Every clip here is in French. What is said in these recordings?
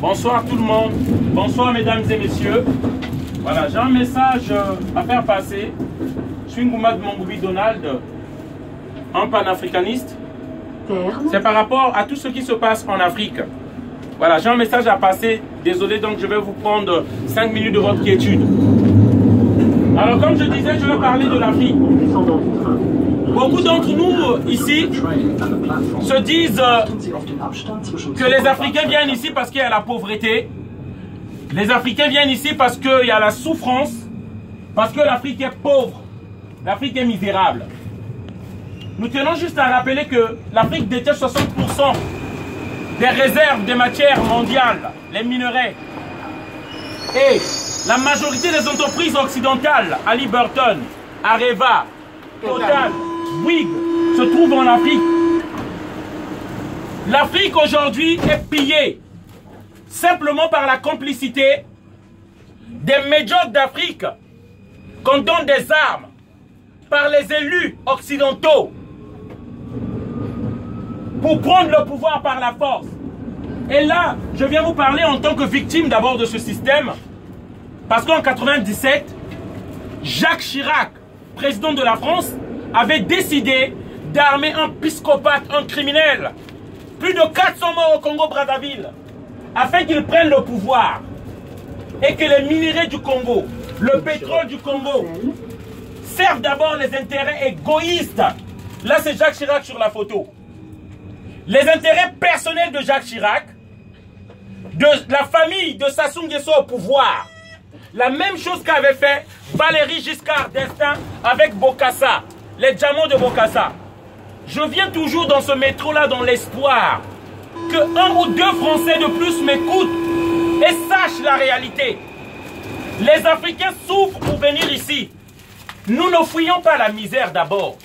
Bonsoir tout le monde. Bonsoir mesdames et messieurs. Voilà, j'ai un message à faire passer. Je suis Ngoumad Mangoubi Donald, un panafricaniste. C'est par rapport à tout ce qui se passe en Afrique. Voilà, j'ai un message à passer. Désolé, donc je vais vous prendre 5 minutes de votre quiétude. Alors comme je disais, je vais parler de l'Afrique. Beaucoup d'entre nous ici se disent que les Africains viennent ici parce qu'il y a la pauvreté. Les Africains viennent ici parce qu'il y a la souffrance. Parce que l'Afrique est pauvre. L'Afrique est misérable. Nous tenons juste à rappeler que l'Afrique détient 60% des réserves des matières mondiales, les minerais. Et la majorité des entreprises occidentales, Halliburton, Areva, Total, Bouygues, se trouvent en Afrique. L'Afrique aujourd'hui est pillée simplement par la complicité des médiocres d'Afrique qu'on donne des armes par les élus occidentaux pour prendre le pouvoir par la force. Et là, je viens vous parler en tant que victime d'abord de ce système, parce qu'en 1997, Jacques Chirac, président de la France, avait décidé d'armer un psychopathe, un criminel, plus de 400 morts au Congo-Brazzaville, afin qu'il prenne le pouvoir et que les minerais du Congo, le pétrole du Congo, servent d'abord les intérêts égoïstes. Là, c'est Jacques Chirac sur la photo. Les intérêts personnels de Jacques Chirac, de la famille de Sassou Nguesso au pouvoir. La même chose qu'avait fait Valéry Giscard d'Estaing avec Bokassa, les diamants de Bokassa. Je viens toujours dans ce métro-là dans l'espoir que un ou deux Français de plus m'écoutent et sachent la réalité. Les Africains souffrent pour venir ici. Nous ne fuyons pas la misère d'abord.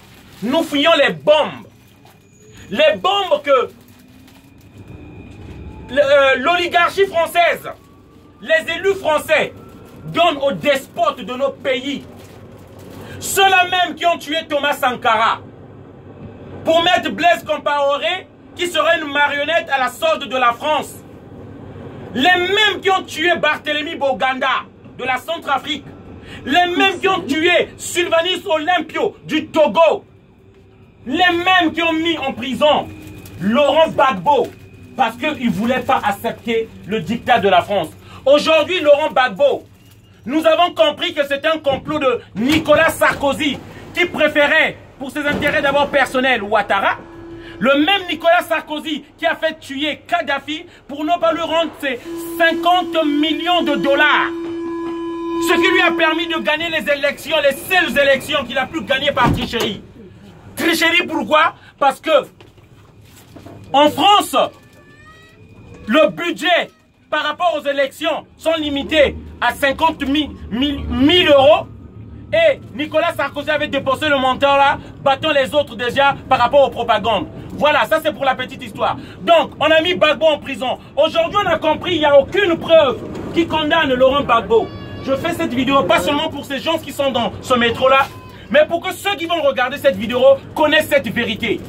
Nous fuyons les bombes. Les bombes que l'oligarchie française, les élus français donnent aux despotes de nos pays. Ceux-là même qui ont tué Thomas Sankara pour mettre Blaise Compaoré qui serait une marionnette à la solde de la France. Les mêmes qui ont tué Barthélemy Boganda de la Centrafrique. Les mêmes qui ont tué Sylvanus Olympio du Togo. Les mêmes qui ont mis en prison Laurent Gbagbo parce qu'il ne voulait pas accepter le dictat de la France. Aujourd'hui, Laurent Gbagbo, nous avons compris que c'était un complot de Nicolas Sarkozy qui préférait, pour ses intérêts d'abord personnels, Ouattara. Le même Nicolas Sarkozy qui a fait tuer Kadhafi pour ne pas lui rendre ses 50 millions de dollars. Ce qui lui a permis de gagner les élections, les seules élections qu'il a pu gagner par tricherie. Tricherie pourquoi? Parce que en France, le budget par rapport aux élections sont limités à 50 000 euros. Et Nicolas Sarkozy avait déposé le montant là, battant les autres déjà par rapport aux propagandes. Voilà, ça c'est pour la petite histoire. Donc, on a mis Gbagbo en prison. Aujourd'hui, on a compris, il n'y a aucune preuve qui condamne Laurent Gbagbo. Je fais cette vidéo pas seulement pour ces gens qui sont dans ce métro-là, mais pour que ceux qui vont regarder cette vidéo connaissent cette vérité.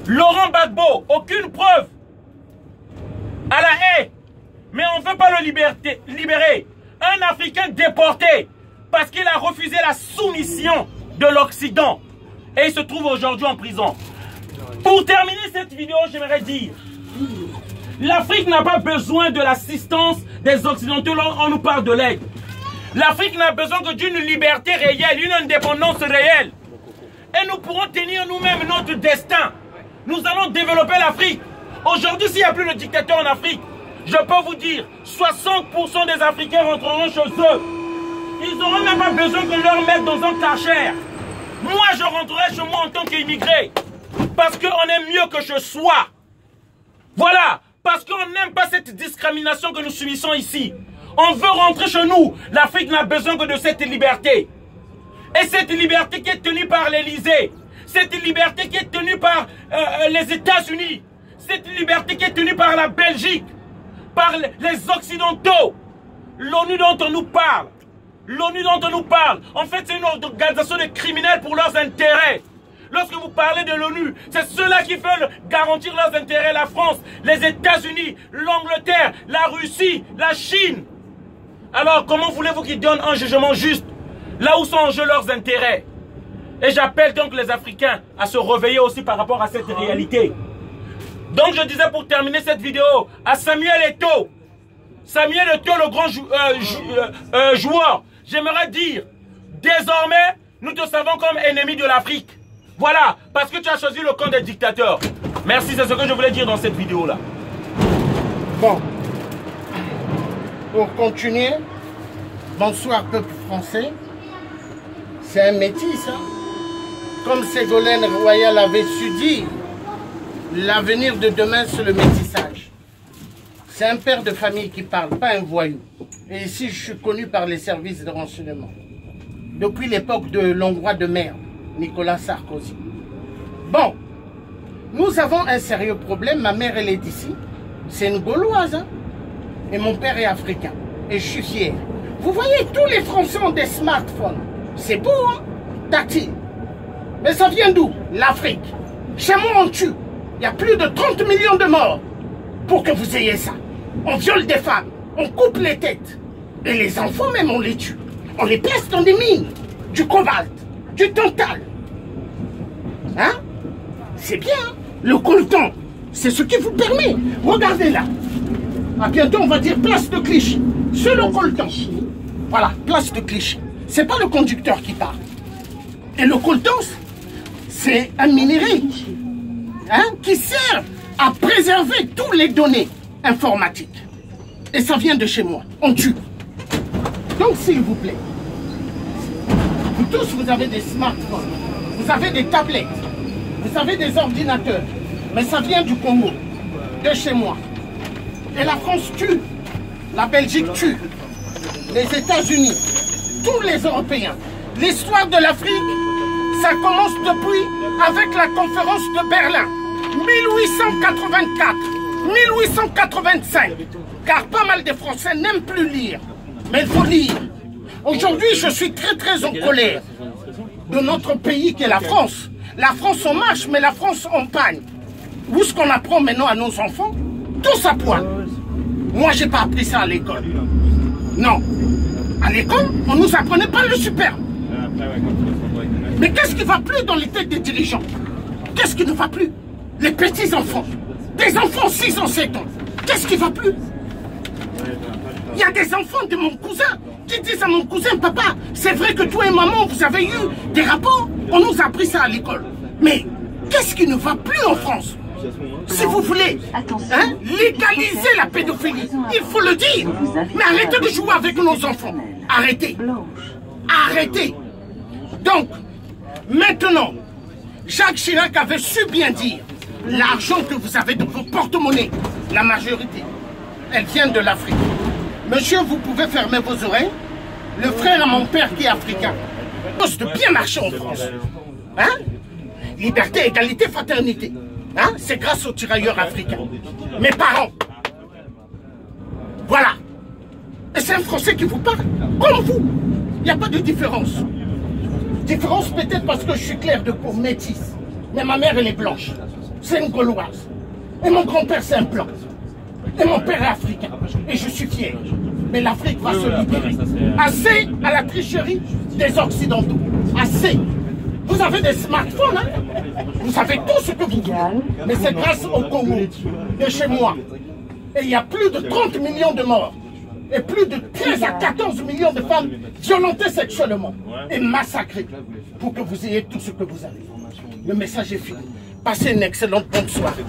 Laurent Gbagbo, aucune preuve à la haie, mais on ne veut pas le libérer. Un Africain déporté parce qu'il a refusé la soumission de l'Occident et il se trouve aujourd'hui en prison. Pour terminer cette vidéo, j'aimerais dire, l'Afrique n'a pas besoin de l'assistance des Occidentaux, on nous parle de l'aide. L'Afrique n'a besoin que d'une liberté réelle, une indépendance réelle. Et nous pourrons tenir nous-mêmes notre destin. Nous allons développer l'Afrique. Aujourd'hui, s'il n'y a plus de dictateur en Afrique, je peux vous dire, 60% des Africains rentreront chez eux. Ils n'auront même pas besoin que leur mette dans un cachère. Moi, je rentrerai chez moi en tant qu'immigré. Parce qu'on est mieux que je sois. Voilà. Parce qu'on n'aime pas cette discrimination que nous subissons ici. On veut rentrer chez nous. L'Afrique n'a besoin que de cette liberté. Et cette liberté qui est tenue par l'Élysée. Cette liberté qui est tenue par les États-Unis. Cette liberté qui est tenue par la Belgique. Par les Occidentaux. L'ONU dont on nous parle. L'ONU dont on nous parle. En fait, c'est une organisation de criminels pour leurs intérêts. Lorsque vous parlez de l'ONU, c'est ceux-là qui veulent garantir leurs intérêts, la France, les États-Unis, l'Angleterre, la Russie, la Chine. Alors, comment voulez-vous qu'ils donnent un jugement juste là où sont en jeu leurs intérêts? Et j'appelle donc les Africains à se réveiller aussi par rapport à cette réalité. Donc je disais pour terminer cette vidéo à Samuel Eto'o. Samuel Eto'o, le grand joueur, j'aimerais dire, désormais, nous te savons comme ennemi de l'Afrique. Voilà, parce que tu as choisi le camp des dictateurs. Merci, c'est ce que je voulais dire dans cette vidéo-là. Bon, pour continuer, bonsoir peuple français. C'est un métis, hein? Comme Ségolène Royal avait su dire, l'avenir de demain, c'est le métissage. C'est un père de famille qui parle, pas un voyou. Et ici, je suis connu par les services de renseignement. Depuis l'époque de l'Hongrois de merde, Nicolas Sarkozy. Bon, nous avons un sérieux problème. Ma mère, elle est d'ici. C'est une Gauloise, hein? Et mon père est africain. Et je suis fier. Vous voyez, tous les Français ont des smartphones. C'est beau, hein? Tactile. Mais ça vient d'où? L'Afrique. Chez moi, on tue. Il y a plus de 30 millions de morts pour que vous ayez ça. On viole des femmes, on coupe les têtes. Et les enfants même, on les tue. On les place dans des mines, du cobalt, du tantal. Hein? C'est bien, hein? Le coltan, c'est ce qui vous permet. Regardez là. À bientôt, on va dire place de Clichy. C'est le coltan. Voilà, place de Clichy. C'est pas le conducteur qui parle. Et le coltan, c'est un minerai, hein, qui sert à préserver toutes les données informatiques. Et ça vient de chez moi. On tue. Donc, s'il vous plaît, vous tous, vous avez des smartphones, vous avez des tablettes, vous avez des ordinateurs, mais ça vient du Congo, de chez moi. Et la France tue, la Belgique tue, les États-Unis, tous les Européens. L'histoire de l'Afrique, ça commence depuis avec la conférence de Berlin, 1884, 1885, car pas mal de Français n'aiment plus lire, mais il faut lire. Aujourd'hui, je suis très en colère de notre pays qui est la France. La France on marche, mais la France on pagne. Où est-ce qu'on apprend maintenant à nos enfants? Tous à poil. Moi, j'ai pas appris ça à l'école. Non. À l'école, on nous apprenait pas le superbe. Mais qu'est-ce qui va plus dans les têtes des dirigeants? Qu'est-ce qui ne va plus? Les petits enfants. Des enfants 6 ans, 7 ans. Qu'est-ce qui va plus? Il y a des enfants de mon cousin qui disent à mon cousin, papa, c'est vrai que toi et maman, vous avez eu des rapports? On nous a appris ça à l'école. Mais qu'est-ce qui ne va plus en France? Si vous voulez, hein, légaliser la pédophilie, il faut le dire. Mais arrêtez de jouer avec nos enfants. Arrêtez. Arrêtez. Donc, maintenant, Jacques Chirac avait su bien dire, l'argent que vous avez dans vos porte-monnaies, la majorité, elle vient de l'Afrique. Monsieur, vous pouvez fermer vos oreilles. Le frère à mon père qui est africain, pose de bien marcher en France. Hein? Liberté, égalité, fraternité. Hein? C'est grâce aux tirailleurs africains. Mes parents. Voilà. Et c'est un Français qui vous parle, comme vous. Il n'y a pas de différence. Différence peut-être parce que je suis clair de peau, métisse. Mais ma mère, elle est blanche. C'est une Gauloise. Et mon grand-père, c'est un blanc. Et mon père est africain. Et je suis fier. Mais l'Afrique va se libérer. Assez à la tricherie des Occidentaux. Assez. Vous avez des smartphones, hein? Vous savez tout ce que vous voulez. Mais c'est grâce au Congo, de chez moi. Et il y a plus de 30 millions de morts. Et plus de 13 à 14 millions de femmes violentées sexuellement et massacrées pour que vous ayez tout ce que vous avez. Le message est fini. Passez une excellente bonne soirée.